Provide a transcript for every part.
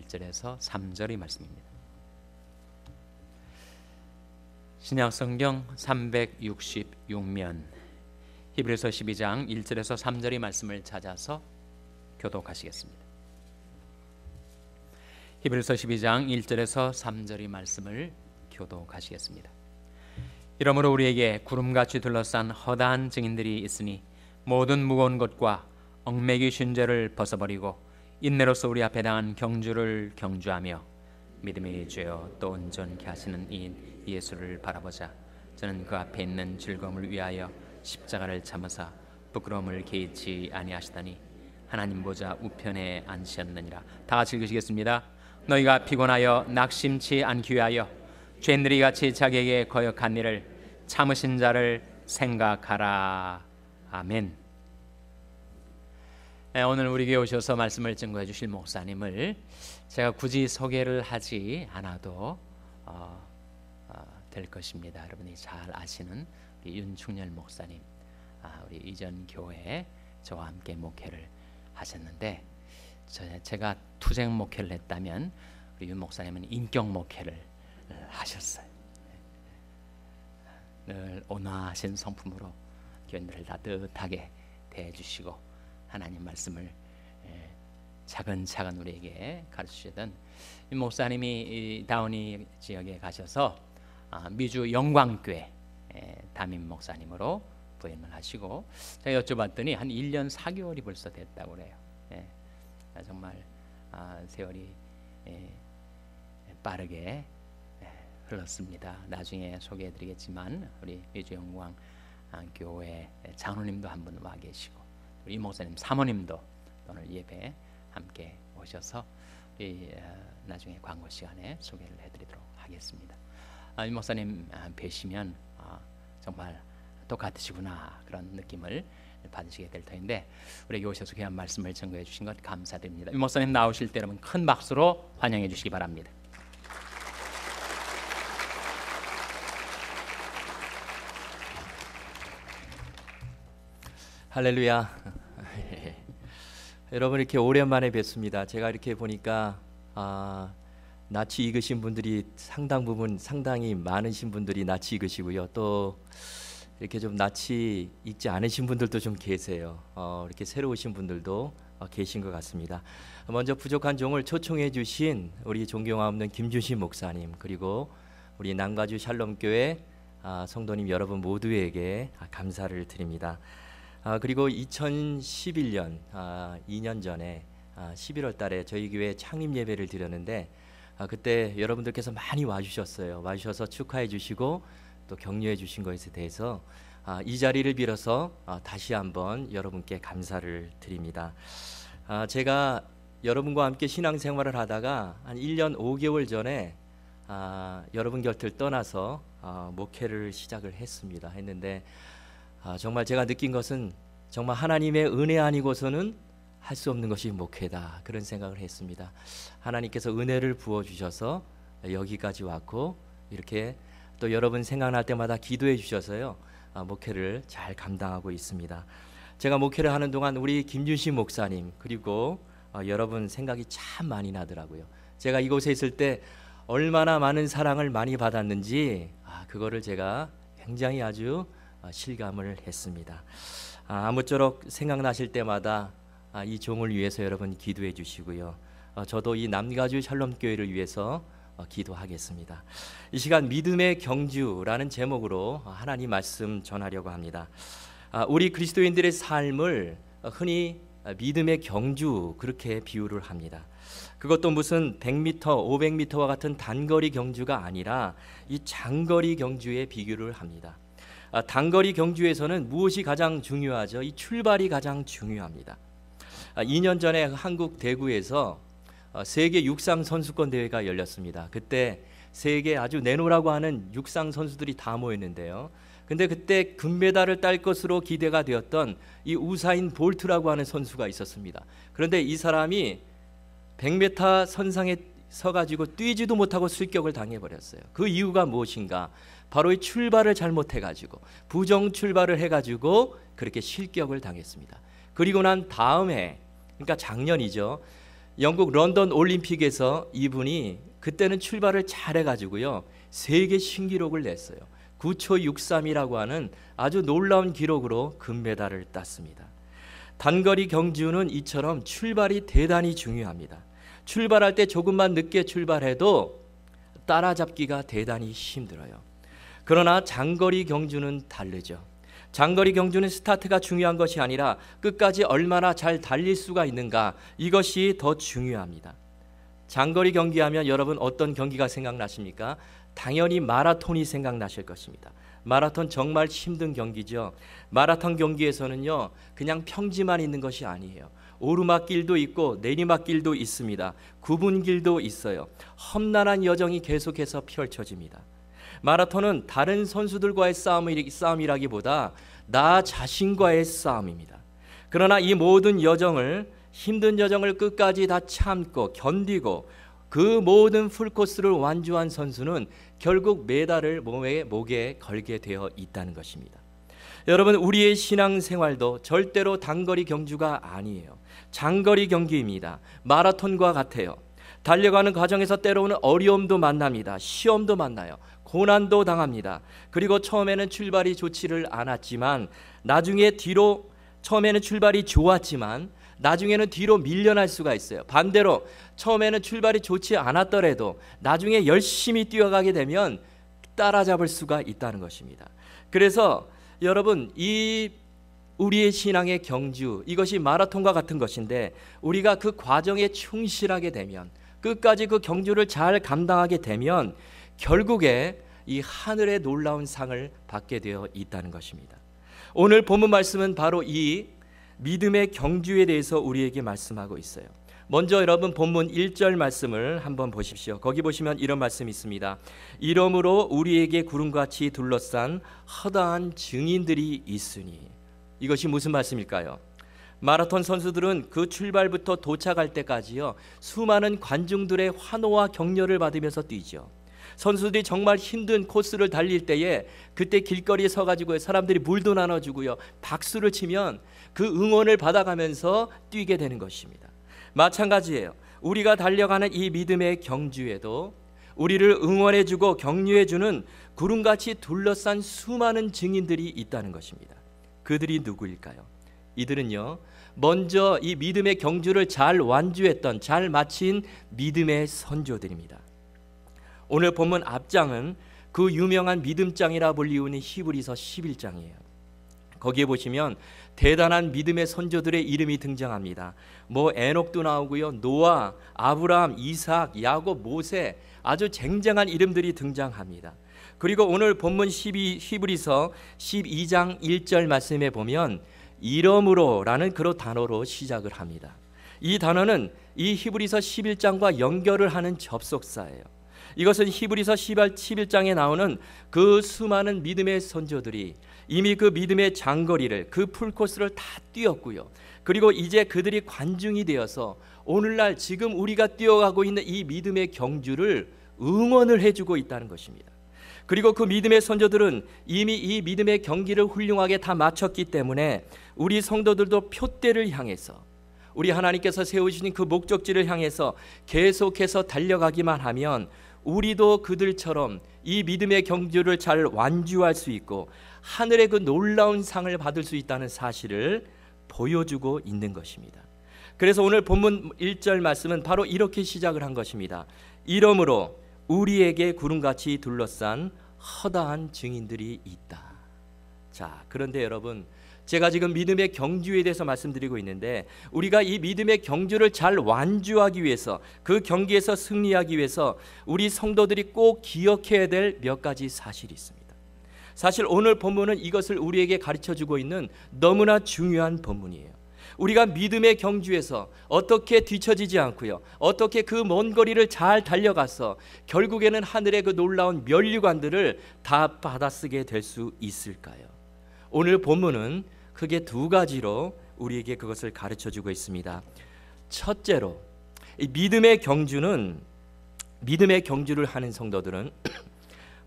1절에서 3절의 말씀입니다. 신약성경 366면 히브리서 12장 1절에서 3절의 말씀을 찾아서 교독하시겠습니다. 히브리서 12장 1절에서 3절의 말씀을 교독하시겠습니다. 이러므로 우리에게 구름같이 둘러싼 허다한 증인들이 있으니 모든 무거운 것과 얽매기 쉰 죄를 벗어버리고 인내로서 우리 앞에 당한 경주를 경주하며 믿음의 죄요 또 온전케 하시는 이 예수를 바라보자. 저는 그 앞에 있는 즐거움을 위하여 십자가를 참으사 부끄러움을 개의치 아니하시다니 하나님 보좌 우편에 앉으셨느니라. 다 같이 읽으시겠습니다. 너희가 피곤하여 낙심치 않기 위하여 죄인들이 같이 자기에게 거역한 일을 참으신 자를 생각하라. 아멘. 오늘 우리 교회 오셔서 말씀을 증거해 주실 목사님을 제가 굳이 소개를 하지 않아도 될 것입니다. 여러분이 잘 아시는 우리 윤충렬 목사님, 우리 이전 교회에 저와 함께 목회를 하셨는데, 제가 투쟁 목회를 했다면 우리 윤 목사님은 인격 목회를 하셨어요. 늘 온화하신 성품으로 교인들을 따뜻하게 대해주시고 하나님 말씀을 차근차근 우리에게 가르치시던 이 목사님이 다우니 지역에 가셔서 미주 영광교회 담임 목사님으로 부임을 하시고, 제가 여쭤봤더니 한 1년 4개월이 벌써 됐다고 그래요. 정말 세월이 빠르게 흘렀습니다. 나중에 소개해드리겠지만 우리 미주 영광교회 장로님도 한 분 와 계시고 이 목사님 사모님도 오늘 예배 함께 오셔서 나중에 광고 시간에 소개를 해드리도록 하겠습니다. 이 목사님 뵈시면 정말 똑같으시구나 그런 느낌을 받으시게 될 터인데, 우리에게 오셔서 귀한 말씀을 증거해 주신 것 감사드립니다. 이 목사님 나오실 때 여러분 큰 박수로 환영해 주시기 바랍니다. 할렐루야. 여러분 이렇게 오랜만에 뵙습니다. 제가 이렇게 보니까 낯이 익으신 분들이 상당 부분 상당히 많으신 분들이 낯이 익으시고요. 또 이렇게 좀 낯이 익지 않으신 분들도 좀 계세요. 이렇게 새로 오신 분들도 계신 것 같습니다. 먼저 부족한 종을 초청해 주신 우리 존경하옵는 김주신 목사님, 그리고 우리 남가주 샬롬교회 성도님 여러분 모두에게 감사를 드립니다. 그리고 2011년 2년 전에 11월 달에 저희 교회 창립 예배를 드렸는데, 그때 여러분들께서 많이 와주셨어요. 와주셔서 축하해 주시고 또 격려해 주신 것에 대해서 이 자리를 빌어서 다시 한번 여러분께 감사를 드립니다. 제가 여러분과 함께 신앙생활을 하다가 한 1년 5개월 전에 여러분 곁을 떠나서 목회를 시작을 했는데 정말 제가 느낀 것은 정말 하나님의 은혜 아니고서는 할 수 없는 것이 목회다, 그런 생각을 했습니다. 하나님께서 은혜를 부어주셔서 여기까지 왔고, 이렇게 또 여러분 생각날 때마다 기도해 주셔서요 목회를 잘 감당하고 있습니다. 제가 목회를 하는 동안 우리 김준신 목사님 그리고 여러분 생각이 참 많이 나더라고요. 제가 이곳에 있을 때 얼마나 많은 사랑을 많이 받았는지 그거를 제가 굉장히 아주 실감을 했습니다. 아무쪼록 생각나실 때마다 이 종을 위해서 여러분 기도해 주시고요. 저도 이 남가주 샬롬교회를 위해서 기도하겠습니다. 이 시간 믿음의 경주라는 제목으로 하나님 말씀 전하려고 합니다. 우리 그리스도인들의 삶을 흔히 믿음의 경주 그렇게 비유를 합니다. 그것도 무슨 100m, 500m와 같은 단거리 경주가 아니라 이 장거리 경주에 비교를 합니다. 단거리 경주에서는 무엇이 가장 중요하죠? 이 출발이 가장 중요합니다. 2년 전에 한국 대구에서 세계 육상 선수권 대회가 열렸습니다. 그때 세계 아주 내노라고 하는 육상 선수들이 다 모였는데요. 근데 그때 금메달을 딸 것으로 기대가 되었던 이 우사인 볼트라고 하는 선수가 있었습니다. 그런데 이 사람이 100m 선상에 서가지고 뛰지도 못하고 실격을 당해버렸어요. 그 이유가 무엇인가? 바로 이 출발을 잘못해가지고 부정 출발을 해가지고 그렇게 실격을 당했습니다. 그리고 난 다음에, 그러니까 작년이죠. 영국 런던 올림픽에서 이분이 그때는 출발을 잘해가지고요 세계 신기록을 냈어요. 9초 63이라고 하는 아주 놀라운 기록으로 금메달을 땄습니다. 단거리 경주는 이처럼 출발이 대단히 중요합니다. 출발할 때 조금만 늦게 출발해도 따라잡기가 대단히 힘들어요. 그러나 장거리 경주는 다르죠. 장거리 경주는 스타트가 중요한 것이 아니라 끝까지 얼마나 잘 달릴 수가 있는가, 이것이 더 중요합니다. 장거리 경기하면 여러분 어떤 경기가 생각나십니까? 당연히 마라톤이 생각나실 것입니다. 마라톤 정말 힘든 경기죠. 마라톤 경기에서는요 그냥 평지만 있는 것이 아니에요. 오르막길도 있고 내리막길도 있습니다. 구분길도 있어요. 험난한 여정이 계속해서 펼쳐집니다. 마라톤은 다른 선수들과의 싸움이라기보다 나 자신과의 싸움입니다. 그러나 이 모든 여정을, 힘든 여정을 끝까지 다 참고 견디고 그 모든 풀코스를 완주한 선수는 결국 메달을 목에 걸게 되어 있다는 것입니다. 여러분, 우리의 신앙생활도 절대로 단거리 경주가 아니에요. 장거리 경기입니다. 마라톤과 같아요. 달려가는 과정에서 때로는 어려움도 만납니다. 시험도 만나요. 고난도 당합니다. 그리고 처음에는 출발이 좋지를 않았지만 처음에는 출발이 좋았지만 나중에는 뒤로 밀려날 수가 있어요. 반대로 처음에는 출발이 좋지 않았더라도 나중에 열심히 뛰어가게 되면 따라잡을 수가 있다는 것입니다. 그래서 여러분, 이 우리의 신앙의 경주, 이것이 마라톤과 같은 것인데 우리가 그 과정에 충실하게 되면, 끝까지 그 경주를 잘 감당하게 되면 결국에 이 하늘의 놀라운 상을 받게 되어 있다는 것입니다. 오늘 본문 말씀은 바로 이 믿음의 경주에 대해서 우리에게 말씀하고 있어요. 먼저 여러분 본문 1절 말씀을 한번 보십시오. 거기 보시면 이런 말씀이 있습니다. 이러므로 우리에게 구름같이 둘러싼 허다한 증인들이 있으니. 이것이 무슨 말씀일까요? 마라톤 선수들은 그 출발부터 도착할 때까지요 수많은 관중들의 환호와 격려를 받으면서 뛰죠. 선수들이 정말 힘든 코스를 달릴 때에 그때 길거리에 서가지고 사람들이 물도 나눠주고요 박수를 치면 그 응원을 받아가면서 뛰게 되는 것입니다. 마찬가지예요. 우리가 달려가는 이 믿음의 경주에도 우리를 응원해주고 격려해주는 구름같이 둘러싼 수많은 증인들이 있다는 것입니다. 그들이 누구일까요? 이들은요 먼저 이 믿음의 경주를 잘 완주했던, 잘 마친 믿음의 선조들입니다. 오늘 본문 앞장은 그 유명한 믿음장이라 불리우는 히브리서 11장이에요. 거기에 보시면 대단한 믿음의 선조들의 이름이 등장합니다. 에녹도 나오고요, 노아, 아브라함, 이삭, 야곱, 모세, 아주 쟁쟁한 이름들이 등장합니다. 그리고 오늘 본문 히브리서 12장 1절 말씀에 보면 이러므로라는 그런 단어로 시작을 합니다. 이 단어는 이 히브리서 11장과 연결을 하는 접속사예요. 이것은 히브리서 11장에 나오는 그 수많은 믿음의 선조들이 이미 그 믿음의 장거리를, 그 풀코스를 다 뛰었고요. 그리고 이제 그들이 관중이 되어서 오늘날 지금 우리가 뛰어가고 있는 이 믿음의 경주를 응원을 해주고 있다는 것입니다. 그리고 그 믿음의 선조들은 이미 이 믿음의 경기를 훌륭하게 다 마쳤기 때문에 우리 성도들도 표대를 향해서, 우리 하나님께서 세우신 그 목적지를 향해서 계속해서 달려가기만 하면 우리도 그들처럼 이 믿음의 경주를 잘 완주할 수 있고 하늘의 그 놀라운 상을 받을 수 있다는 사실을 보여주고 있는 것입니다. 그래서 오늘 본문 1절 말씀은 바로 이렇게 시작을 한 것입니다. 이러므로 우리에게 구름같이 둘러싼 허다한 증인들이 있다. 자, 그런데 여러분, 제가 지금 믿음의 경주에 대해서 말씀드리고 있는데 우리가 이 믿음의 경주를 잘 완주하기 위해서, 그 경기에서 승리하기 위해서 우리 성도들이 꼭 기억해야 될 몇 가지 사실이 있습니다. 사실 오늘 본문은 이것을 우리에게 가르쳐주고 있는 너무나 중요한 본문이에요. 우리가 믿음의 경주에서 어떻게 뒤처지지 않고요, 어떻게 그 먼 거리를 잘 달려가서 결국에는 하늘의 그 놀라운 면류관들을 다 받아쓰게 될 수 있을까요? 오늘 본문은 크게 두 가지로 우리에게 그것을 가르쳐주고 있습니다. 첫째로, 이 믿음의 경주를 하는 성도들은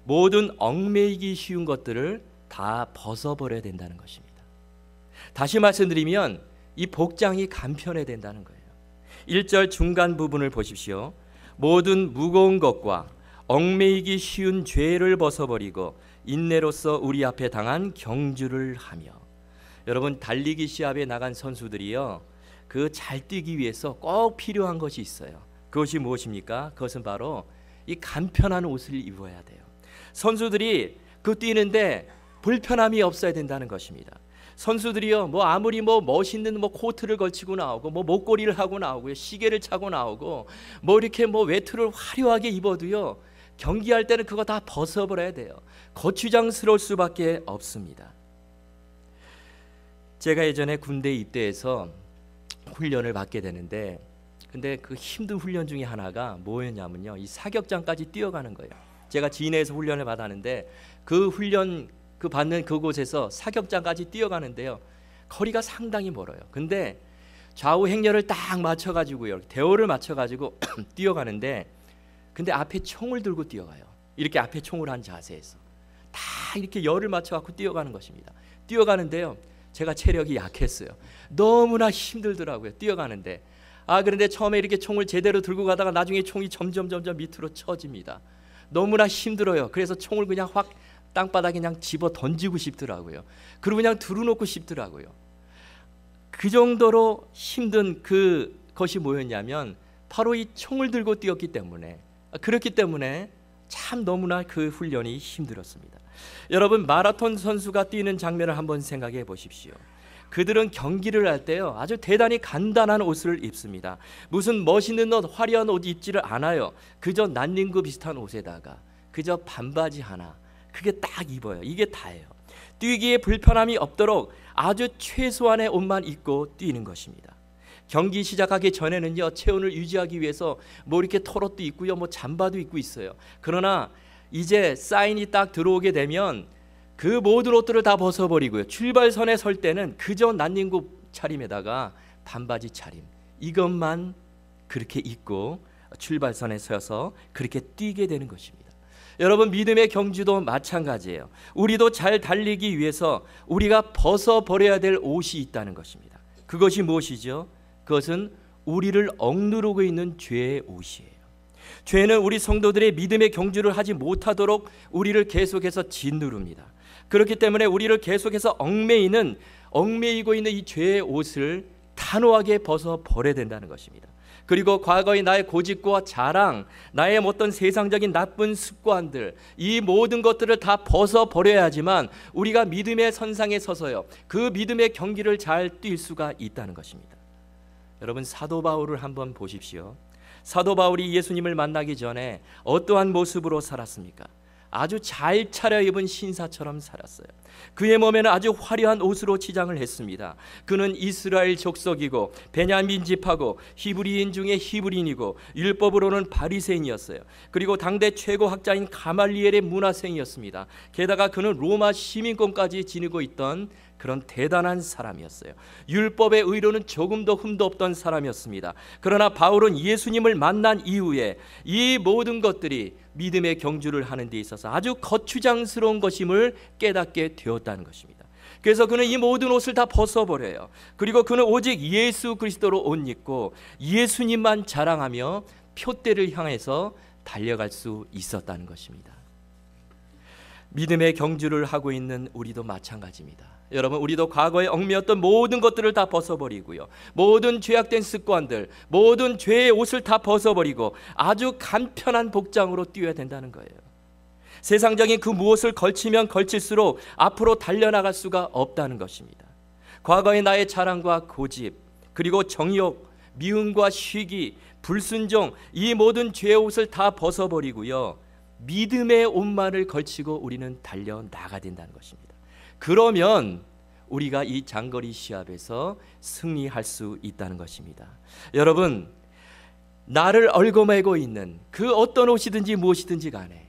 모든 얽매이기 쉬운 것들을 다 벗어버려야 된다는 것입니다. 다시 말씀드리면 이 복장이 간편해야 된다는 거예요. 1절 중간 부분을 보십시오. 모든 무거운 것과 얽매이기 쉬운 죄를 벗어버리고 인내로서 우리 앞에 당한 경주를 하며. 여러분, 달리기 시합에 나간 선수들이요, 그 잘 뛰기 위해서 꼭 필요한 것이 있어요. 그것이 무엇입니까? 그것은 바로 이 간편한 옷을 입어야 돼요. 선수들이 그 뛰는데 불편함이 없어야 된다는 것입니다. 선수들이요, 아무리 멋있는 코트를 걸치고 나오고 목걸이를 하고 나오고요, 시계를 차고 나오고 이렇게 외투를 화려하게 입어도요, 경기할 때는 그거 다 벗어버려야 돼요. 거추장스러울 수밖에 없습니다. 제가 예전에 군대 입대해서 훈련을 받게 되는데, 근데 그 힘든 훈련 중에 하나가 뭐였냐면요, 이 사격장까지 뛰어가는 거예요. 제가 진해에서 훈련을 받았는데 그 훈련 받는 그곳에서 사격장까지 뛰어가는데요, 거리가 상당히 멀어요. 근데 좌우 행렬을 딱 맞춰가지고요, 대오를 맞춰가지고 뛰어가는데, 근데 앞에 총을 들고 뛰어가요. 이렇게 앞에 총을 한 자세에서 다 이렇게 열을 맞춰갖고 뛰어가는 것입니다. 뛰어가는데요, 제가 체력이 약했어요. 너무나 힘들더라고요, 뛰어가는데. 그런데 처음에 이렇게 총을 제대로 들고 가다가 나중에 총이 점점 밑으로 쳐집니다. 너무나 힘들어요. 그래서 총을 그냥 확 땅바닥에 그냥 집어 던지고 싶더라고요. 그리고 그냥 두루놓고 싶더라고요. 그 정도로 힘든 그것이 뭐였냐면 바로 이 총을 들고 뛰었기 때문에, 그렇기 때문에 참 너무나 그 훈련이 힘들었습니다. 여러분, 마라톤 선수가 뛰는 장면을 한번 생각해 보십시오. 그들은 경기를 할 때요, 아주 대단히 간단한 옷을 입습니다. 무슨 멋있는 옷, 화려한 옷 입지를 않아요. 그저 난닝구 비슷한 옷에다가 그저 반바지 하나, 그게 딱 입어요. 이게 다예요. 뛰기에 불편함이 없도록 아주 최소한의 옷만 입고 뛰는 것입니다. 경기 시작하기 전에는요, 체온을 유지하기 위해서 이렇게 털옷도 입고요, 잠바도 입고 있어요. 그러나 이제 사인이 딱 들어오게 되면 그 모든 옷들을 다 벗어버리고요, 출발선에 설 때는 그저 난닝구 차림에다가 반바지 차림, 이것만 그렇게 입고 출발선에 서서 그렇게 뛰게 되는 것입니다. 여러분, 믿음의 경주도 마찬가지예요. 우리도 잘 달리기 위해서 우리가 벗어버려야 될 옷이 있다는 것입니다. 그것이 무엇이죠? 그것은 우리를 억누르고 있는 죄의 옷이에요. 죄는 우리 성도들의 믿음의 경주를 하지 못하도록 우리를 계속해서 짓누릅니다. 그렇기 때문에 우리를 계속해서 얽매이고 있는 이 죄의 옷을 단호하게 벗어버려야 된다는 것입니다. 그리고 과거의 나의 고집과 자랑, 나의 어떤 세상적인 나쁜 습관들, 이 모든 것들을 다 벗어버려야 하지만 우리가 믿음의 선상에 서서요, 그 믿음의 경기를 잘 뛸 수가 있다는 것입니다. 여러분, 사도 바울을 한번 보십시오. 사도 바울이 예수님을 만나기 전에 어떠한 모습으로 살았습니까? 아주 잘 차려입은 신사처럼 살았어요. 그의 몸에는 아주 화려한 옷으로 치장을 했습니다. 그는 이스라엘 족속이고 베냐민 지파고 히브리인 중에 히브리인이고 율법으로는 바리새인이었어요. 그리고 당대 최고 학자인 가말리엘의 문화생이었습니다. 게다가 그는 로마 시민권까지 지니고 있던 그런 대단한 사람이었어요. 율법의 의로는 조금도 흠도 없던 사람이었습니다. 그러나 바울은 예수님을 만난 이후에 이 모든 것들이 믿음의 경주를 하는 데 있어서 아주 거추장스러운 것임을 깨닫게 되었다는 것입니다. 그래서 그는 이 모든 옷을 다 벗어버려요. 그리고 그는 오직 예수 그리스도로 옷 입고 예수님만 자랑하며 표대를 향해서 달려갈 수 있었다는 것입니다. 믿음의 경주를 하고 있는 우리도 마찬가지입니다. 여러분, 우리도 과거에 얽매였던 모든 것들을 다 벗어버리고요, 모든 죄악된 습관들, 모든 죄의 옷을 다 벗어버리고 아주 간편한 복장으로 뛰어야 된다는 거예요. 세상적인 그 무엇을 걸치면 걸칠수록 앞으로 달려나갈 수가 없다는 것입니다. 과거의 나의 자랑과 고집, 그리고 정욕, 미움과 시기, 불순종, 이 모든 죄의 옷을 다 벗어버리고요, 믿음의 옷만을 걸치고 우리는 달려나가야 된다는 것입니다. 그러면 우리가 이 장거리 시합에서 승리할 수 있다는 것입니다. 여러분, 나를 얽어매고 있는 그 어떤 옷이든지 무엇이든지 간에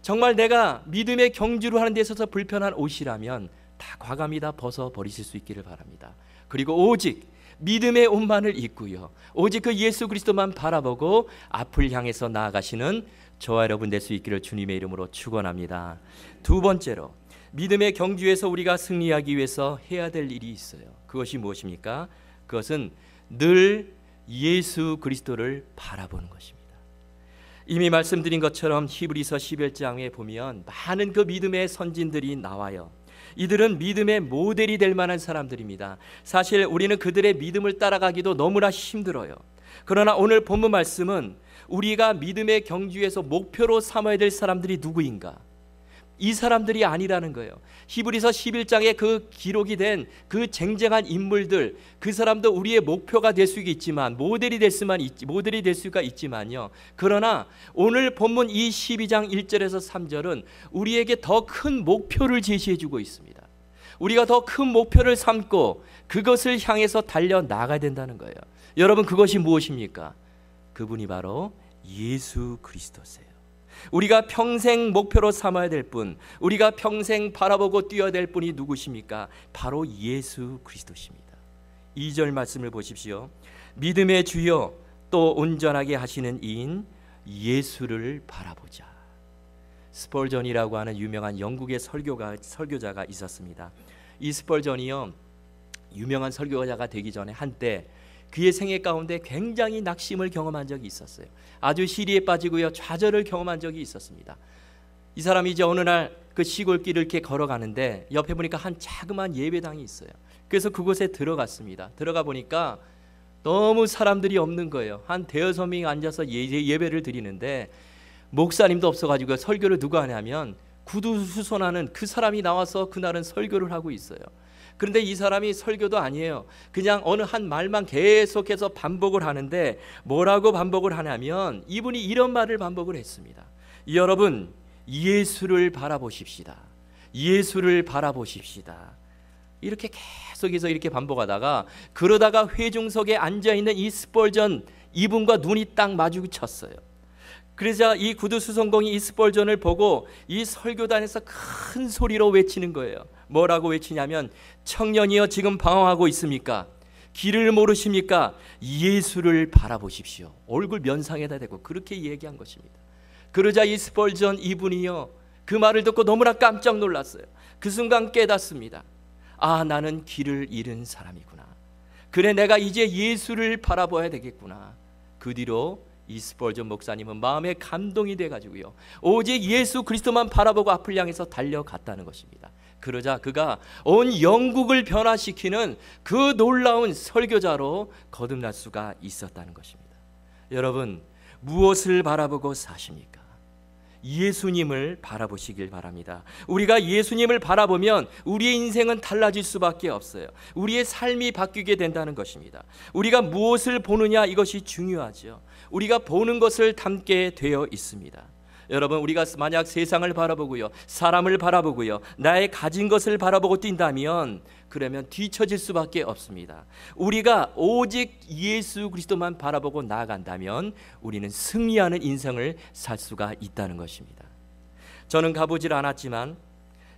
정말 내가 믿음의 경주를 하는 데 있어서 불편한 옷이라면 다 과감히 다 벗어버리실 수 있기를 바랍니다. 그리고 오직 믿음의 옷만을 입고요, 오직 그 예수 그리스도만 바라보고 앞을 향해서 나아가시는 저와 여러분 될 수 있기를 주님의 이름으로 축원합니다. 두 번째로, 믿음의 경주에서 우리가 승리하기 위해서 해야 될 일이 있어요. 그것이 무엇입니까? 그것은 늘 예수 그리스도를 바라보는 것입니다. 이미 말씀드린 것처럼 히브리서 11장에 보면 많은 그 믿음의 선진들이 나와요. 이들은 믿음의 모델이 될 만한 사람들입니다. 사실 우리는 그들의 믿음을 따라가기도 너무나 힘들어요. 그러나 오늘 본문 말씀은 우리가 믿음의 경주에서 목표로 삼아야 될 사람들이 누구인가? 이 사람들이 아니라는 거예요. 히브리서 11장에 그 기록이 된 그 쟁쟁한 인물들, 그 사람도 우리의 목표가 될 수 있지만, 모델이 될 수가 있지만요. 그러나 오늘 본문 이 12장 1절에서 3절은 우리에게 더 큰 목표를 제시해 주고 있습니다. 우리가 더 큰 목표를 삼고 그것을 향해서 달려 나가야 된다는 거예요. 여러분, 그것이 무엇입니까? 그분이 바로 예수 그리스도세요. 우리가 평생 목표로 삼아야 될 분, 우리가 평생 바라보고 뛰어야 될 분이 누구십니까? 바로 예수 그리스도십니다. 2절 말씀을 보십시오. 믿음의 주여 또 온전하게 하시는 이인 예수를 바라보자. 스펄전이라고 하는 유명한 영국의 설교자가 있었습니다. 이 스펄전이요, 유명한 설교자가 되기 전에 한때 그의 생애 가운데 굉장히 낙심을 경험한 적이 있었어요. 아주 시리에 빠지고요, 좌절을 경험한 적이 있었습니다. 이 사람이 이제 어느 날 그 시골길을 이렇게 걸어가는데 옆에 보니까 한 자그마한 예배당이 있어요. 그래서 그곳에 들어갔습니다. 들어가 보니까 너무 사람들이 없는 거예요. 한 대여섯 명이 앉아서 예배를 드리는데 목사님도 없어가지고 설교를 누가 하냐면 구두수선하는 그 사람이 나와서 그날은 설교를 하고 있어요. 그런데 이 사람이 설교도 아니에요. 그냥 어느 한 말만 계속해서 반복을 하는데 뭐라고 반복을 하냐면 이분이 이런 말을 반복을 했습니다. 여러분, 예수를 바라보십시다. 예수를 바라보십시다. 이렇게 계속해서 이렇게 반복하다가 그러다가 회중석에 앉아있는 이 스펄전 이분과 눈이 딱 마주쳤어요. 그러자 이 구두수선공이 이 스펄전을 보고 이 설교단에서 큰 소리로 외치는 거예요. 뭐라고 외치냐면, 청년이여 지금 방황하고 있습니까? 길을 모르십니까? 예수를 바라보십시오. 얼굴 면상에다 대고 그렇게 얘기한 것입니다. 그러자 이 스펄전 이분이요, 그 말을 듣고 너무나 깜짝 놀랐어요. 그 순간 깨닫습니다. 아, 나는 길을 잃은 사람이구나. 그래, 내가 이제 예수를 바라봐야 되겠구나. 그 뒤로 이 스펄전 목사님은 마음에 감동이 돼가지고요, 오직 예수 그리스도만 바라보고 앞을 향해서 달려갔다는 것입니다. 그러자 그가 온 영국을 변화시키는 그 놀라운 설교자로 거듭날 수가 있었다는 것입니다. 여러분, 무엇을 바라보고 사십니까? 예수님을 바라보시길 바랍니다. 우리가 예수님을 바라보면 우리의 인생은 달라질 수밖에 없어요. 우리의 삶이 바뀌게 된다는 것입니다. 우리가 무엇을 보느냐, 이것이 중요하죠. 우리가 보는 것을 담게 되어 있습니다. 여러분, 우리가 만약 세상을 바라보고요, 사람을 바라보고요, 나의 가진 것을 바라보고 뛴다면 그러면 뒤처질 수밖에 없습니다. 우리가 오직 예수 그리스도만 바라보고 나아간다면 우리는 승리하는 인생을 살 수가 있다는 것입니다. 저는 가보질 않았지만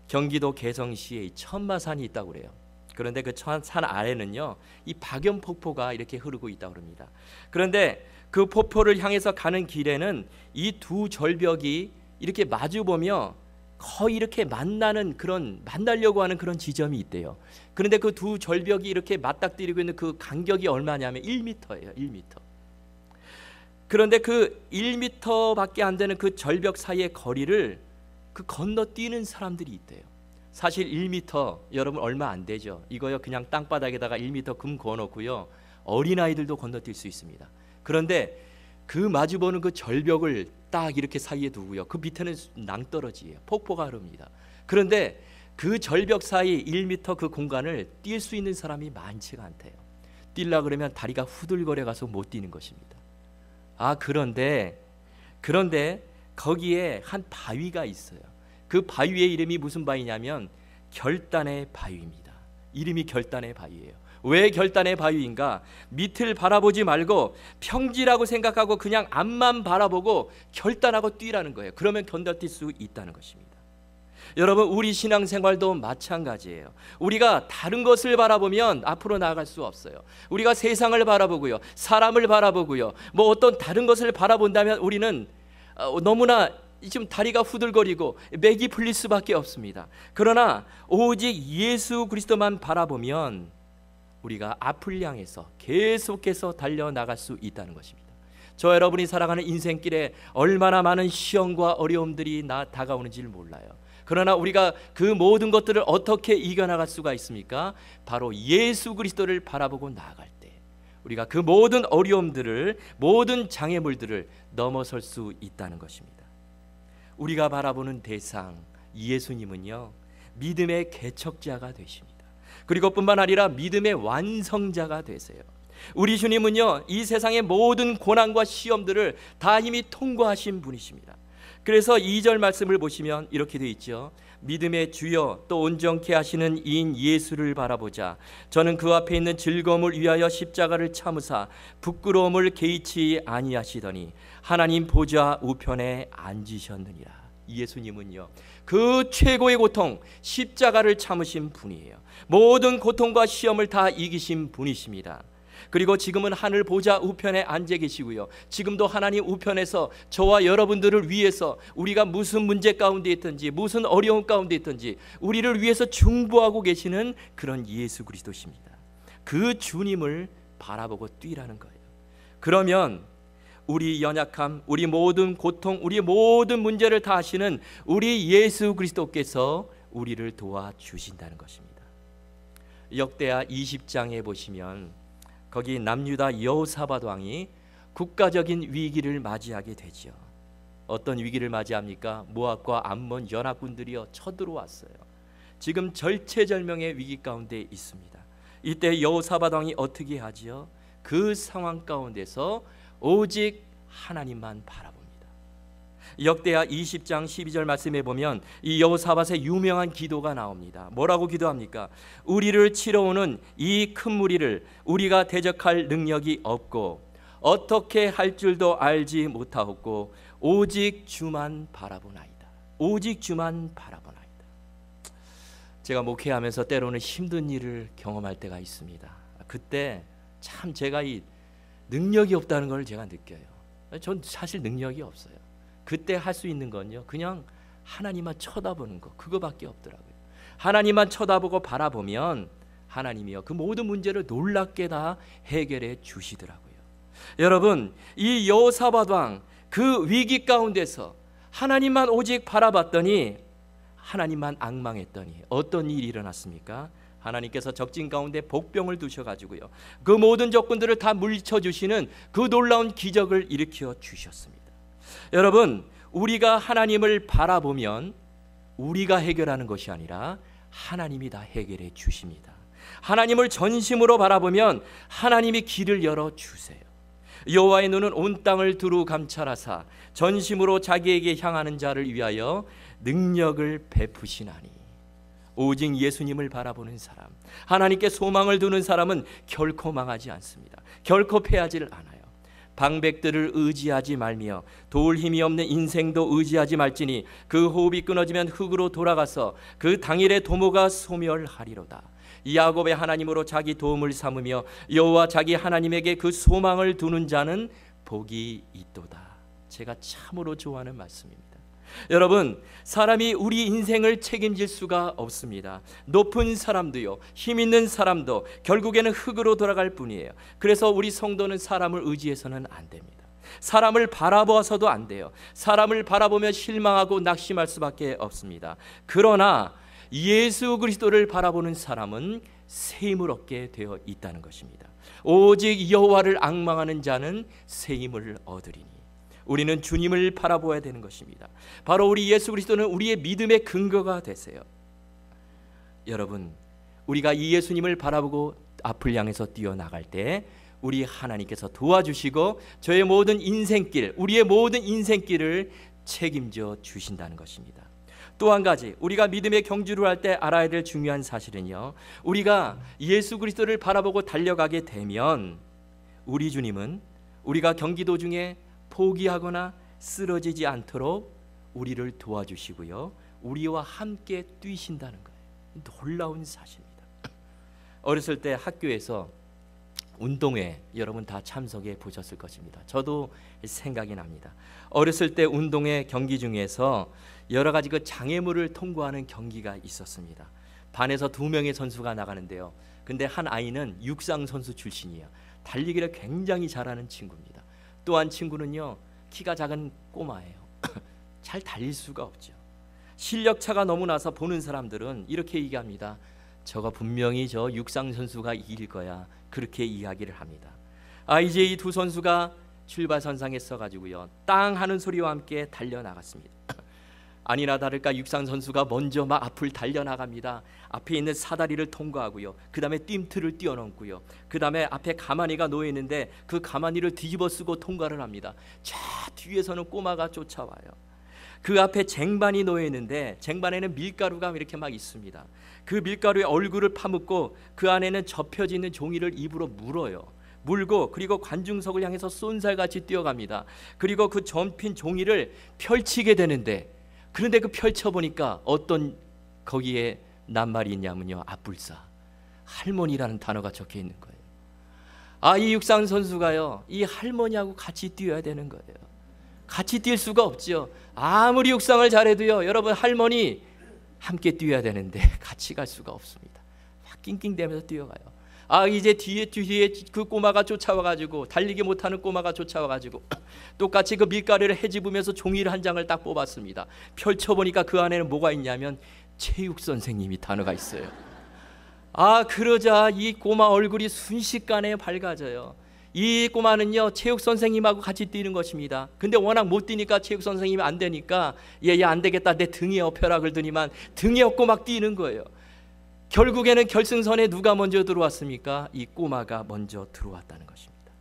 경기도 개성시에 천마산이 있다고 그래요. 그런데 그 산 아래는요, 이 박연폭포가 이렇게 흐르고 있다고 합니다. 그런데 그 폭포를 향해서 가는 길에는 이 두 절벽이 이렇게 마주보며 거의 이렇게 만나려고 하는 그런 지점이 있대요. 그런데 그 두 절벽이 이렇게 맞닥뜨리고 있는 그 간격이 얼마냐면 1m예요. 1m. 그런데 그 1m밖에 안 되는 그 절벽 사이의 거리를 그 건너뛰는 사람들이 있대요. 사실 1m 여러분 얼마 안 되죠. 이거요, 그냥 땅바닥에다가 1m 금 그어놓고요, 어린아이들도 건너뛸 수 있습니다. 그런데 그 마주보는 그 절벽을 딱 이렇게 사이에 두고요, 그 밑에는 낭떠러지예요. 폭포가 흐릅니다. 그런데 그 절벽 사이 1m 그 공간을 뛸 수 있는 사람이 많지가 않대요. 뛰려 그러면 다리가 후들거려 가서 못 뛰는 것입니다. 그런데 거기에 한 바위가 있어요. 그 바위의 이름이 무슨 바위냐면 결단의 바위입니다. 이름이 결단의 바위예요. 왜 결단의 바위인가? 밑을 바라보지 말고 평지라고 생각하고 그냥 앞만 바라보고 결단하고 뛰라는 거예요. 그러면 건너뛸 수 있다는 것입니다. 여러분, 우리 신앙생활도 마찬가지예요. 우리가 다른 것을 바라보면 앞으로 나아갈 수 없어요. 우리가 세상을 바라보고요, 사람을 바라보고요, 뭐 어떤 다른 것을 바라본다면 우리는 너무나 지금 다리가 후들거리고 맥이 풀릴 수밖에 없습니다. 그러나 오직 예수 그리스도만 바라보면 우리가 앞을 향해서 계속해서 달려나갈 수 있다는 것입니다. 저 여러분이 살아가는 인생길에 얼마나 많은 시험과 어려움들이 다가오는지를 몰라요. 그러나 우리가 그 모든 것들을 어떻게 이겨나갈 수가 있습니까? 바로 예수 그리스도를 바라보고 나아갈 때 우리가 그 모든 어려움들을, 모든 장애물들을 넘어설 수 있다는 것입니다. 우리가 바라보는 대상 예수님은요, 믿음의 개척자가 되십니다. 그리고 뿐만 아니라 믿음의 완성자가 되세요. 우리 주님은요, 이 세상의 모든 고난과 시험들을 다 이미 통과하신 분이십니다. 그래서 2절 말씀을 보시면 이렇게 되어 있죠. 믿음의 주여 또 온전케 하시는 이인 예수를 바라보자. 저는 그 앞에 있는 즐거움을 위하여 십자가를 참으사 부끄러움을 개의치 아니하시더니 하나님 보좌 우편에 앉으셨느니라. 예수님은요, 그 최고의 고통 십자가를 참으신 분이에요. 모든 고통과 시험을 다 이기신 분이십니다. 그리고 지금은 하늘 보좌 우편에 앉아 계시고요, 지금도 하나님 우편에서 저와 여러분들을 위해서 우리가 무슨 문제 가운데 있든지 무슨 어려움 가운데 있든지 우리를 위해서 중보하고 계시는 그런 예수 그리스도십니다. 그 주님을 바라보고 뛰라는 거예요. 그러면 우리 연약함, 우리 모든 고통, 우리 모든 문제를 다 아시는 우리 예수 그리스도께서 우리를 도와주신다는 것입니다. 역대하 20장에 보시면 거기 남유다 여호사밧 왕이 국가적인 위기를 맞이하게 되죠. 어떤 위기를 맞이합니까? 모압과 암몬 연합군들이요 쳐들어왔어요. 지금 절체절명의 위기 가운데 있습니다. 이때 여호사밧 왕이 어떻게 하지요? 그 상황 가운데서 오직 하나님만 바라봅니다. 역대하 20장 12절 말씀에 보면 이 여호사밧의 유명한 기도가 나옵니다. 뭐라고 기도합니까? 우리를 치러오는 이 큰 무리를 우리가 대적할 능력이 없고 어떻게 할 줄도 알지 못하옵고 오직 주만 바라보나이다. 오직 주만 바라보나이다. 제가 목회하면서 때로는 힘든 일을 경험할 때가 있습니다. 그때 참 제가 이 능력이 없다는 걸 제가 느껴요. 전 사실 능력이 없어요. 그때 할 수 있는 건요, 그냥 하나님만 쳐다보는 거, 그거밖에 없더라고요. 하나님만 쳐다보고 바라보면 하나님이요 그 모든 문제를 놀랍게 다 해결해 주시더라고요. 여러분, 이 여호사밧 왕 그 위기 가운데서 하나님만 오직 바라봤더니 하나님만 앙망했더니 어떤 일이 일어났습니까? 하나님께서 적진 가운데 복병을 두셔가지고요, 그 모든 적군들을 다 물리쳐 주시는 그 놀라운 기적을 일으켜 주셨습니다. 여러분, 우리가 하나님을 바라보면 우리가 해결하는 것이 아니라 하나님이 다 해결해 주십니다. 하나님을 전심으로 바라보면 하나님이 길을 열어주세요. 여호와의 눈은 온 땅을 두루 감찰하사 전심으로 자기에게 향하는 자를 위하여 능력을 베푸시나니. 오직 예수님을 바라보는 사람, 하나님께 소망을 두는 사람은 결코 망하지 않습니다. 결코 패하지를 않아요. 방백들을 의지하지 말며 도울 힘이 없는 인생도 의지하지 말지니 그 호흡이 끊어지면 흙으로 돌아가서 그 당일의 도모가 소멸하리로다. 야곱의 하나님으로 자기 도움을 삼으며 여호와 자기 하나님에게 그 소망을 두는 자는 복이 있도다. 제가 참으로 좋아하는 말씀입니다. 여러분, 사람이 우리 인생을 책임질 수가 없습니다. 높은 사람도요, 힘 있는 사람도 결국에는 흙으로 돌아갈 뿐이에요. 그래서 우리 성도는 사람을 의지해서는 안 됩니다. 사람을 바라보아서도 안 돼요. 사람을 바라보며 실망하고 낙심할 수밖에 없습니다. 그러나 예수 그리스도를 바라보는 사람은 새 힘을 얻게 되어 있다는 것입니다. 오직 여호와를 앙망하는 자는 새 힘을 얻으리니. 우리는 주님을 바라보아야 되는 것입니다. 바로 우리 예수 그리스도는 우리의 믿음의 근거가 되세요. 여러분, 우리가 이 예수님을 바라보고 앞을 향해서 뛰어나갈 때 우리 하나님께서 도와주시고 저의 모든 인생길, 우리의 모든 인생길을 책임져 주신다는 것입니다. 또 한 가지, 우리가 믿음의 경주를 할 때 알아야 될 중요한 사실은요, 우리가 예수 그리스도를 바라보고 달려가게 되면 우리 주님은 우리가 경기 도중에 포기하거나 쓰러지지 않도록 우리를 도와주시고요, 우리와 함께 뛰신다는 거예요. 놀라운 사실입니다. 어렸을 때 학교에서 운동회 여러분 다 참석해 보셨을 것입니다. 저도 생각이 납니다. 어렸을 때 운동회 경기 중에서 여러 가지 그 장애물을 통과하는 경기가 있었습니다. 반에서 2명의 선수가 나가는데요, 근데 한 아이는 육상 선수 출신이에요. 달리기를 굉장히 잘하는 친구입니다. 또 한 친구는요, 키가 작은 꼬마예요. 잘 달릴 수가 없죠. 실력 차가 너무 나서 보는 사람들은 이렇게 얘기합니다. 저거 분명히 저 육상 선수가 이길 거야. 그렇게 이야기를 합니다. 이제 이 두 선수가 출발선상에 서가지고요, 땅 하는 소리와 함께 달려나갔습니다. 아니나 다를까 육상 선수가 먼저 막 앞을 달려나갑니다. 앞에 있는 사다리를 통과하고요, 그 다음에 뜀틀을 뛰어넘고요, 그 다음에 앞에 가마니가 놓여 있는데 그 가마니를 뒤집어 쓰고 통과를 합니다. 저 뒤에서는 꼬마가 쫓아와요. 그 앞에 쟁반이 놓여 있는데 쟁반에는 밀가루가 이렇게 막 있습니다. 그 밀가루에 얼굴을 파묻고 그 안에는 접혀지는 종이를 입으로 물어요. 물고 그리고 관중석을 향해서 쏜살같이 뛰어갑니다. 그리고 그 접힌 종이를 펼치게 되는데, 그런데 그 펼쳐보니까 어떤 거기에 낱말이 있냐면요, 앞불사, 할머니라는 단어가 적혀 있는 거예요. 이 육상 선수가요, 이 할머니하고 같이 뛰어야 되는 거예요. 같이 뛸 수가 없죠. 아무리 육상을 잘해도요, 여러분, 할머니 함께 뛰어야 되는데 같이 갈 수가 없습니다. 막 낑낑대면서 뛰어가요. 이제 뒤에 그 꼬마가 쫓아와가지고, 달리기 못하는 꼬마가 쫓아와가지고 똑같이 그 밀가루를 헤집으면서 종이를 한 장을 딱 뽑았습니다. 펼쳐보니까 그 안에는 뭐가 있냐면 체육 선생님이 단어가 있어요. 그러자 이 꼬마 얼굴이 순식간에 밝아져요. 이 꼬마는요, 체육 선생님하고 같이 뛰는 것입니다. 근데 워낙 못 뛰니까 체육 선생님이 안 되니까 얘 안 되겠다, 내 등에 업혀라 그러더니만 등에 업고 막 뛰는 거예요. 결국에는 결승선에 누가 먼저 들어왔습니까? 이 꼬마가 먼저 들어왔다는 것입니다.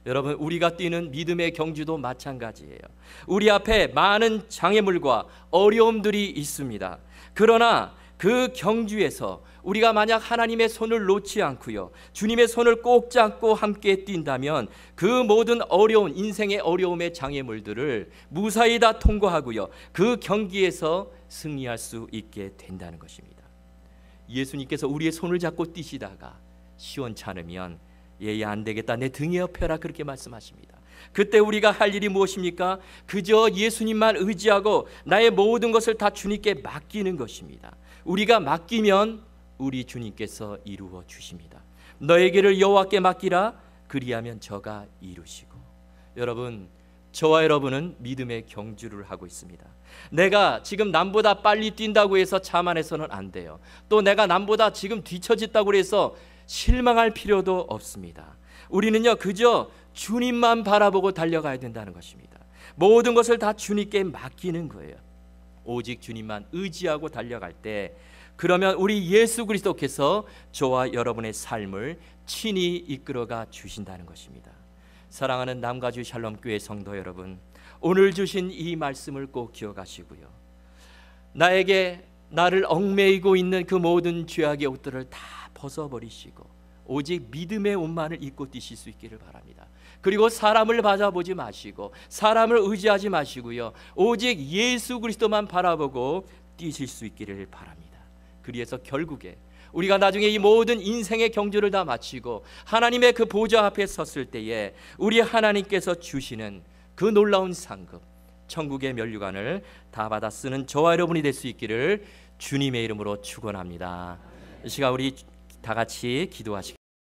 여러분, 우리가 뛰는 믿음의 경주도 마찬가지예요. 우리 앞에 많은 장애물과 어려움들이 있습니다. 그러나 그 경주에서 우리가 만약 하나님의 손을 놓지 않고요, 주님의 손을 꼭 잡고 함께 뛴다면 그 모든 어려운 인생의 어려움의 장애물들을 무사히 다 통과하고요, 그 경기에서 승리할 수 있게 된다는 것입니다. 예수님께서 우리의 손을 잡고 뛰시다가 시원찮으면 얘 안 되겠다, 내 등에 업혀라, 그렇게 말씀하십니다. 그때 우리가 할 일이 무엇입니까? 그저 예수님만 의지하고 나의 모든 것을 다 주님께 맡기는 것입니다. 우리가 맡기면 우리 주님께서 이루어 주십니다. 너의 길을 여호와께 맡기라, 그리하면 저가 이루시고. 여러분, 저와 여러분은 믿음의 경주를 하고 있습니다. 내가 지금 남보다 빨리 뛴다고 해서 자만해서는 안 돼요. 또 내가 남보다 지금 뒤처졌다고 해서 실망할 필요도 없습니다. 우리는요, 그저 주님만 바라보고 달려가야 된다는 것입니다. 모든 것을 다 주님께 맡기는 거예요. 오직 주님만 의지하고 달려갈 때, 그러면 우리 예수 그리스도께서 저와 여러분의 삶을 친히 이끌어가 주신다는 것입니다. 사랑하는 남가주 샬롬교회 성도 여러분, 오늘 주신 이 말씀을 꼭 기억하시고요, 나를 얽매이고 있는 그 모든 죄악의 옷들을 다 벗어버리시고 오직 믿음의 옷만을 입고 뛰실 수 있기를 바랍니다. 그리고 사람을 바라보지 마시고 사람을 의지하지 마시고요, 오직 예수 그리스도만 바라보고 뛰실 수 있기를 바랍니다. 그래서 결국에 우리가 나중에 이 모든 인생의 경주를 다 마치고 하나님의 그 보좌 앞에 섰을 때에 우리 하나님께서 주시는 그 놀라운 상급, 천국의 면류관을 다 받아 쓰는 저와 여러분이 될 수 있기를 주님의 이름으로 축원합니다. 이 시간 우리 다 같이 기도하시겠습니다.